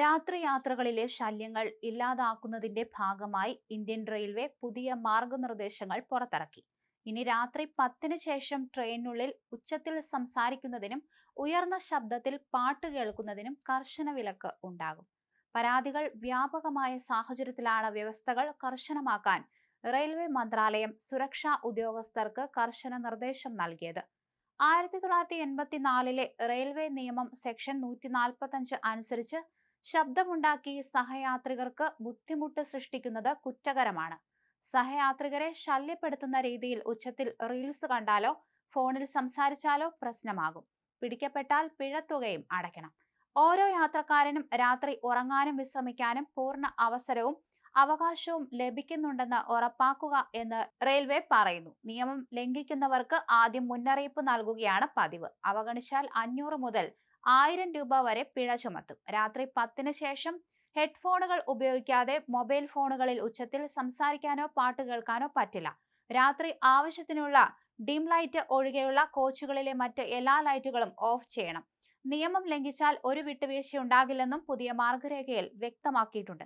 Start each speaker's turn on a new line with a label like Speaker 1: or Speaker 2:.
Speaker 1: രാത്രി യാത്രകളിലെ ശല്യങ്ങൾ ഇല്ലാതാക്കുന്നതിന്റെ ഭാഗമായി Indian railway പുതിയ മാർഗനിർദ്ദേശങ്ങൾ പുറത്തിറക്കി. ഇനി രാത്രി 10-ന് ശേഷം ട്രെയിനിനുള്ളിൽ ഉച്ചത്തിൽ സംസാരിക്കുന്നതിനും ഉയർന്ന ശബ്ദത്തിൽ പാട്ട് കേൾക്കുന്നതിനും കർശന വിലക്ക് ഉണ്ടാകും. പരാതികൾ വ്യാപകമായ സാഹചര്യത്തിലാണ് വ്യവസ്ഥകൾ കർശനമാക്കാൻ റെയിൽവേ മന്ത്രാലയം സുരക്ഷാ ഉദ്യോഗസ്ഥർക്ക് കർശന നിർദ്ദേശം നൽകിയത്. 1984-ലെ റെയിൽവേ നിയമം സെക്ഷൻ 145 അനുസരിച്ച് ശബ്ദമുണ്ടാക്കി സഹയാത്രികർക്ക് ബുദ്ധിമുട്ട് സൃഷ്ടിക്കുന്നത് കുറ്റകരമാണ്. സഹയാത്രികരെ ശല്യപ്പെടുത്തുന്ന രീതിയിൽ ഉച്ചത്തിൽ റീൽസ് കണ്ടാലോ ഫോണിൽ സംസാരിച്ചാലോ പ്രശ്നമാകും. പിടിക്കപ്പെട്ടാൽ പിഴത്തുകയും അടയ്ക്കണം. ഓരോ യാത്രക്കാരനും രാത്രി ഉറങ്ങാനും വിശ്രമിക്കാനും പൂർണ്ണ അവസരവും അവകാശവും ലഭിക്കുന്നുണ്ടെന്ന് ഉറപ്പാക്കുക എന്ന് റെയിൽവേ പറയുന്നു. നിയമം ലംഘിക്കുന്നവർക്ക് ആദ്യം മുന്നറിയിപ്പ് നൽകുകയാണ് പതിവ്. അവഗണിച്ചാൽ 500 മുതൽ 1000 രൂപ വരെ പിഴ ചുമത്തും. രാത്രി 10-ന് ശേഷം ഹെഡ്ഫോണുകൾ ഉപയോഗിക്കാതെ മൊബൈൽ ഫോണുകളിൽ ഉച്ചത്തിൽ സംസാരിക്കാനോ പാട്ട് കേൾക്കാനോ പറ്റില്ല. രാത്രി ആവശ്യത്തിനുള്ള ഡിം ലൈറ്റ് ഒഴികെയുള്ള കോച്ചുകളിലെ മറ്റ് എല്ലാ ലൈറ്റുകളും ഓഫ് ചെയ്യണം. നിയമം ലംഘിച്ചാൽ ഒരു വിട്ടുവീഴ്ചയുണ്ടാകില്ലെന്നും പുതിയ മാർഗരേഖയിൽ വ്യക്തമാക്കിയിട്ടുണ്ട്.